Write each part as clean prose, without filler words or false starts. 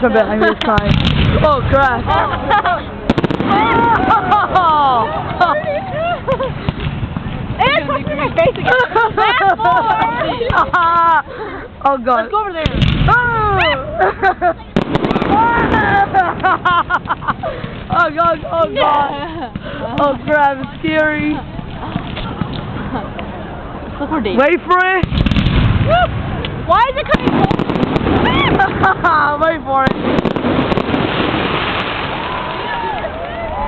a bit. I'm just crying. Oh crap! It's pushing my face again. Oh god. Let's go over there. Oh god, oh god. Oh crap, it's scary. Look for Dave. Wait for it. Why is it coming close? Wait for it.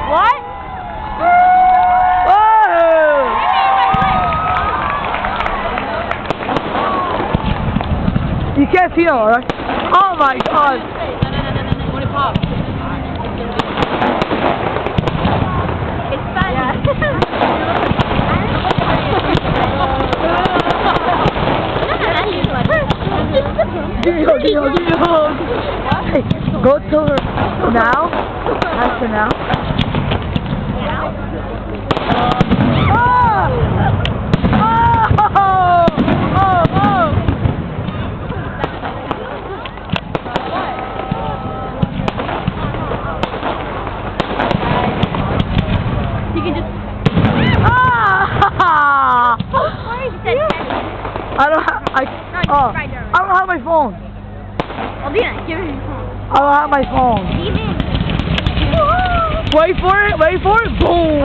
What? Whoa! You can't see it, right? Oh my god. No. When it pops. It's fun. Give me a hug. Hey, go to her now. Ask her now. You can just. I don't have my phone. Well, Dina, give me your phone. I don't have my phone. Steven. Wait for it. Boom.